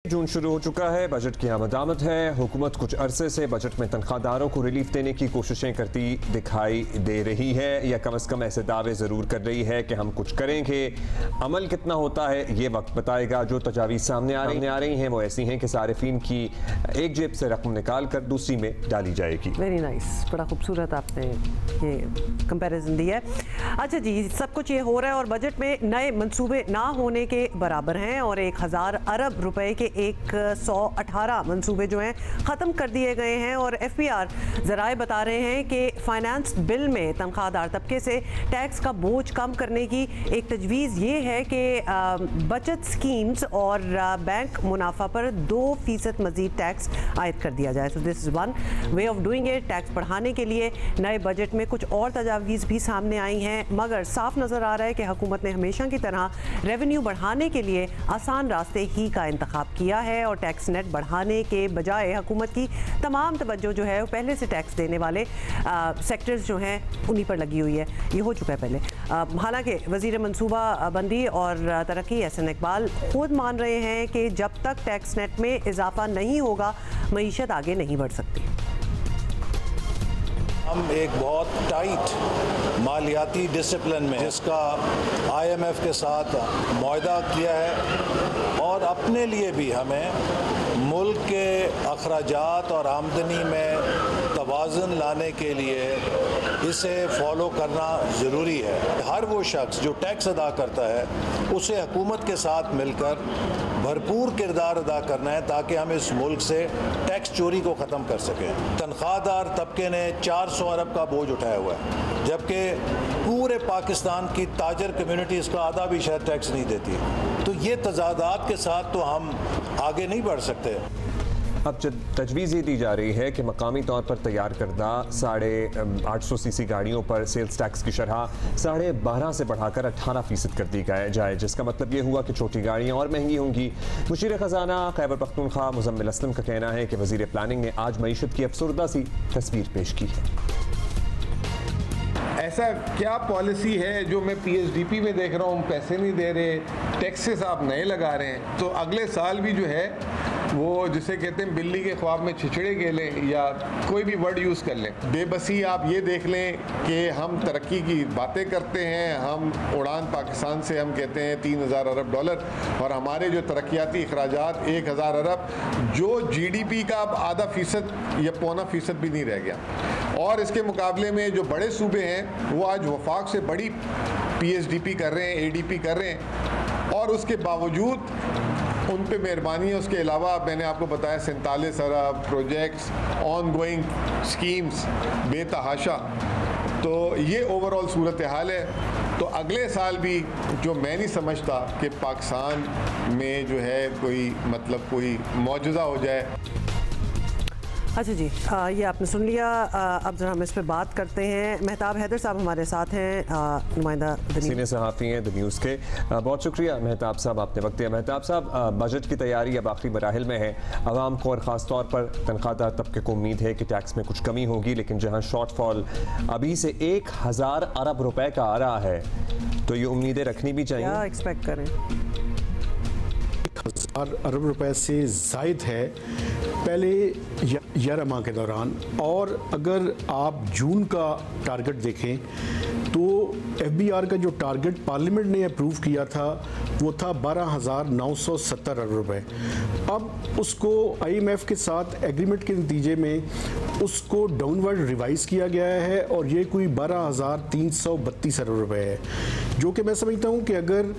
जून शुरू हो चुका है, बजट की आमद है। हुकूमत कुछ अरसे से बजट में तनख्वाहदारों को रिलीफ देने की कोशिशें करती दिखाई दे रही है, या कम अज़ कम ऐसे दावे ज़रूर कर रही है कि हम कुछ करेंगे। अमल कितना होता है ये वक्त बताएगा। जो तजावीज़ सामने आ रही हैं वो ऐसी हैं कि सारिफीन की एक जेब से रकम निकाल कर दूसरी में डाली जाएगी। वेरी नाइस, बड़ा खूबसूरत आपने ये कंपैरिजन दिया है। अच्छा जी, सब कुछ ये हो रहा है और बजट में नए मंसूबे ना होने के बराबर हैं और 1000 अरब रुपए के 118 मंसूबे जो हैं ख़त्म कर दिए गए हैं। और FBR ज़राए बता रहे हैं कि फाइनेंस बिल में तनख्वाहदार तबके से टैक्स का बोझ कम करने की एक तजवीज़ ये है कि बचत स्कीम्स और बैंक मुनाफा पर 2% मज़ीद टैक्स आयद कर दिया जाए। So this is one way of doing it. Tax बढ़ाने के लिए नए बजट में कुछ और तजावीज़ भी सामने आई हैं, मगर साफ नज़र आ रहा है कि हुकूमत ने हमेशा की तरह रेवेन्यू बढ़ाने के लिए आसान रास्ते ही का इंतखाब किया है और टैक्स नेट बढ़ाने के बजाय हुकूमत की तमाम तवज्जो जो है वो पहले से टैक्स देने वाले सेक्टर्स जो हैं उन्हीं पर लगी हुई है। ये हो चुका है पहले। हालांकि वज़ीर मनसूबा बंदी और तरक्की एहसन इकबाल खुद मान रहे हैं कि जब तक टैक्स नेट में इजाफा नहीं होगा मईशत आगे नहीं बढ़ सकती। हम एक बहुत टाइट मालियाती डिसिप्लिन में जिसका IMF के साथ मुआहदा किया है और अपने लिए भी हमें मुल्क के अखराजात और आमदनी में तवाज़ुन लाने के लिए इसे फॉलो करना ज़रूरी है। हर वो शख्स जो टैक्स अदा करता है उसे हुकूमत के साथ मिलकर भरपूर किरदार अदा करना है ताकि हम इस मुल्क से टैक्स चोरी को ख़त्म कर सकें। तनख्वाहदार तबके ने 400 अरब का बोझ उठाया हुआ है, जबकि पूरे पाकिस्तान की ताजर कम्युनिटी इसका आधा भी शायद टैक्स नहीं देती। तो ये तजादात के साथ तो हम आगे नहीं बढ़ सकते। अब तजवीज़ ये दी जा रही है कि मकामी तौर पर तैयार करदा 850 cc गाड़ियों पर सेल्स टैक्स की शरह 12.5 से बढ़ाकर 18% कर दी जाए, जिसका मतलब ये हुआ कि छोटी गाड़ियाँ और महंगी होंगी। मुशीर ख़जाना खैबर पख्तूनख्वा मुज़म्मिल असलम का कहना है कि वज़ीर प्लानिंग ने आज मईशत की अफसरदा सी तस्वीर पेश की है। ऐसा क्या पॉलिसी है जो मैं PSDP में देख रहा हूँ, पैसे नहीं दे रहे, टैक्सेस आप नए लगा रहे हैं, तो अगले साल भी जो है वो जिसे कहते हैं बिल्ली के ख्वाब में छिछड़े गेले या कोई भी वर्ड यूज़ कर लें। बेबसी आप ये देख लें कि हम तरक्की की बातें करते हैं, हम उड़ान पाकिस्तान से हम कहते हैं 3000 अरब डॉलर और हमारे जो तरक्याती अखराजात 1000 अरब, जो GDP का अब आधा फीसद या पौना फीसद भी नहीं रह गया। और इसके मुकाबले में जो बड़े सूबे हैं वो आज वफाक से बड़ी PSDP कर रहे हैं, ADP कर रहे हैं और उसके बावजूद उन पे मेहरबानी है। उसके अलावा मैंने आपको बताया 47 अरब प्रोजेक्ट्स, ऑन गोइंग स्कीम्स बेतहाशा। तो ये ओवरऑल सूरत हाल है। तो अगले साल भी जो मैं नहीं समझता कि पाकिस्तान में जो है कोई मौजूदा हो जाए। अच्छा जी, ये आपने सुन लिया। अब जरा हम इस पर बात करते हैं। मेहताब हैदर साहब हमारे साथ हैं, नुमाइंदा सीनियर सहाफ़ी हैं द न्यूज़ के। बहुत शुक्रिया मेहताब साहब, आपने वक्त दिया। मेहताब साहब, बजट की तैयारी अब आखिरी मराहिल में है। आवाम को और ख़ास तौर पर तनख्वाहदार तबके को उम्मीद है कि टैक्स में कुछ कमी होगी, लेकिन जहाँ शॉर्टफॉल अभी से 1000 अरब रुपए का आ रहा है तो ये उम्मीदें रखनी भी चाहिए। क्या एक्सपेक्ट करें? 1000 अरब रुपए से ज़ायद है पहले 11 माह के दौरान। और अगर आप जून का टारगेट देखें तो FBR का जो टारगेट पार्लियामेंट ने अप्रूव किया था वो था 12,970 अरब रुपए। अब उसको IMF के साथ एग्रीमेंट के नतीजे में उसको डाउनवर्ड रिवाइज़ किया गया है और ये कोई 12,332 अरब रुपए है, जो कि मैं समझता हूँ कि अगर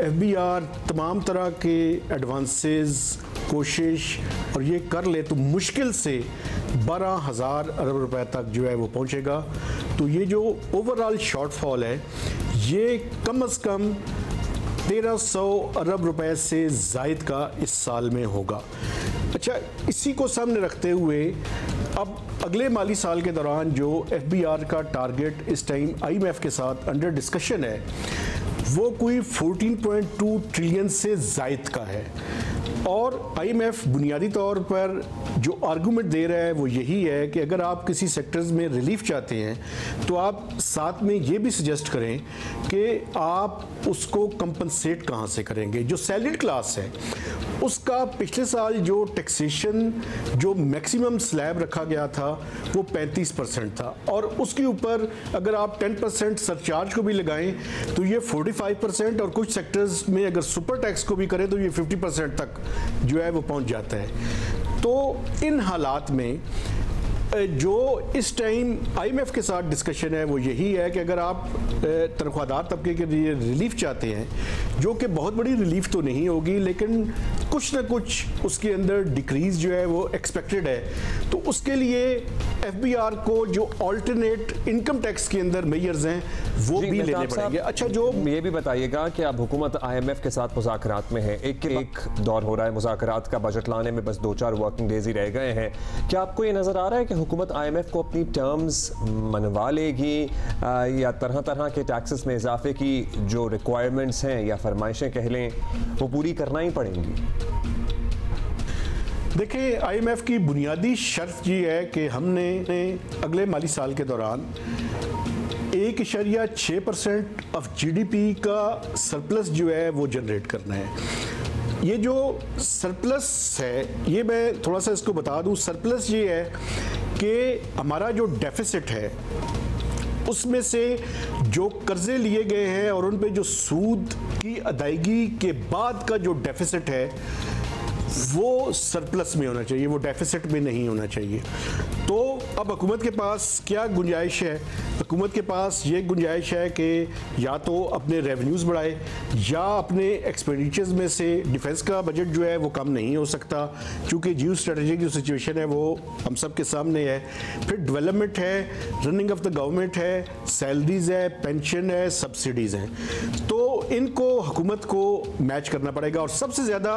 FBR तमाम तरह के एडवांसेस कोशिश और ये कर ले तो मुश्किल से 12,000 अरब रुपए तक जो है वो पहुँचेगा। तो ये जो ओवरऑल शॉर्टफॉल है ये कम से कम 1300 अरब रुपए से ज़ायद का इस साल में होगा। अच्छा, इसी को सामने रखते हुए अब अगले माली साल के दौरान जो FBR का टारगेट इस टाइम IMF के साथ अंडर डिस्कशन है वो कोई 14.2 ट्रिलियन से ज़ायद का है। और IMF बुनियादी तौर पर जो आर्गूमेंट दे रहा है वो यही है कि अगर आप किसी सेक्टर्स में रिलीफ चाहते हैं तो आप साथ में ये भी सजेस्ट करें कि आप उसको कंपनसेट कहाँ से करेंगे। जो सैलरीड क्लास है उसका पिछले साल जो टैक्सेशन जो मैक्सिमम स्लैब रखा गया था वो 35% था, और उसके ऊपर अगर आप 10% सरचार्ज को भी लगाएं तो ये 45%, और कुछ सेक्टर्स में अगर सुपर टैक्स को भी करें तो ये 50% तक जो है वो पहुंच जाता है। तो इन हालात में जो इस टाइम IMF के साथ डिस्कशन है वो यही है कि अगर आप तनख्वाहदार तबके के लिए रिलीफ चाहते हैं, जो कि बहुत बड़ी रिलीफ तो नहीं होगी लेकिन कुछ ना कुछ उसके अंदर डिक्रीज जो है वो एक्सपेक्टेड है, तो उसके लिए FBR को जो ऑल्टरनेट इनकम टैक्स के अंदर मेजर्स हैं वो भी लेने पड़ेंगे। अच्छा, जो ये भी बताइएगा कि अब हुकूमत IMF के साथ मुज़ाकरात में है, एक दौर हो रहा है मुज़ाकरात का, बजट लाने में बस 2-4 वर्किंग डेज ही रह गए हैं। क्या आपको ये नज़र आ रहा है कि हुकूमत IMF को अपनी टर्म्स मनवा लेगी या तरह तरह के टैक्सेस में इजाफे की जो रिक्वायरमेंट्स हैं या फरमाइशें कह लें वो पूरी करना ही पड़ेंगी? देखिए, IMF की बुनियादी शर्त ये है कि हमने अगले माली साल के दौरान 1.6% ऑफ GDP का सरप्लस जो है वो जनरेट करना है। ये जो सरप्लस है, ये मैं थोड़ा सा इसको बता दूं, सरप्लस ये है कि हमारा जो डेफिसिट है उसमें से जो कर्जे लिए गए हैं और उन पे जो सूद की अदायगी के बाद का जो डेफिसिट है वो सरप्लस में होना चाहिए, वो डेफिसिट में नहीं होना चाहिए। तो अब हुकूमत के पास क्या गुंजाइश है? हुकूमत के पास ये गुंजाइश है कि या तो अपने रेवेन्यूज़ बढ़ाए या अपने एक्सपेंडिचर्स में से डिफेंस का बजट जो है वो कम नहीं हो सकता, क्योंकि जियो स्ट्रेटजिक जो सिचुएशन है वो हम सब के सामने है। फिर डेवलपमेंट है, रनिंग ऑफ द गवर्नमेंट है, सैलरीज है, पेंशन है, सब्सिडीज़ हैं, तो इनको हुकूमत को मैच करना पड़ेगा। और सबसे ज़्यादा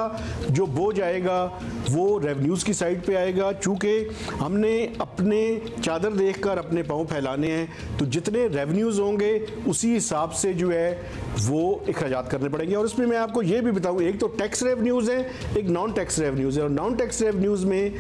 जो बोझ आएगा वो रेवेन्यूज़ की साइड पे आएगा, चूँकि हमने अपने चादर देखकर अपने पाँव फैलाने हैं, तो जितने रेवेन्यूज़ होंगे उसी हिसाब से जो है वो अखराजात करने पड़ेंगे। और इसमें मैं आपको ये भी बताऊं, एक तो टैक्स रेवेन्यूज़ है, एक नॉन टैक्स रेवेन्यूज़ है। और नॉन टैक्स रेवेन्यूज़ में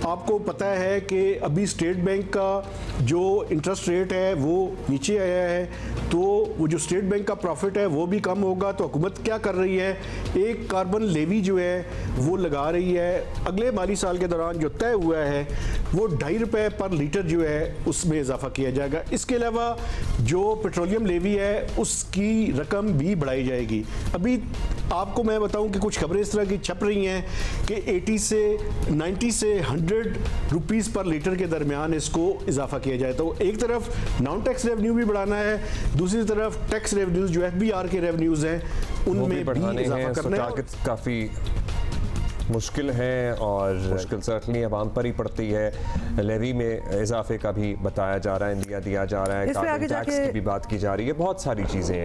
आपको पता है कि अभी स्टेट बैंक का जो इंटरेस्ट रेट है वो नीचे आया है, तो वो जो स्टेट बैंक का प्रॉफिट है वो भी कम होगा। तो हुकूमत क्या कर रही है, एक कार्बन लेवी जो है वो लगा रही है। अगले माली साल के दौरान जो तय हुआ है वो 2.5 रुपये पर लीटर जो है उसमें इजाफा किया जाएगा। इसके अलावा जो पेट्रोलियम लेवी है उसकी रकम भी बढ़ाई जाएगी। अभी आपको मैं बताऊं कि कुछ खबरें इस तरह की छप रही हैं कि 80 से 90 से 100 रुपीस पर लीटर के दरमियान इसको इजाफा किया जाए। तो एक तरफ नॉन टैक्स रेवेन्यू भी बढ़ाना है, दूसरी तरफ टैक्स रेवेन्यूज जो FBR के रेवेन्यूज हैं उनमें भी इजाफा करना है। काफ़ी मुश्किल है और मुश्किल सर्टनली अवाम पर ही पड़ती है। लेवी में इजाफे का भी बताया जा रहा है, दिया जा रहा है, कार्बन टैक्स की भी बात की जा रही है, बहुत सारी चीज़ें हैं।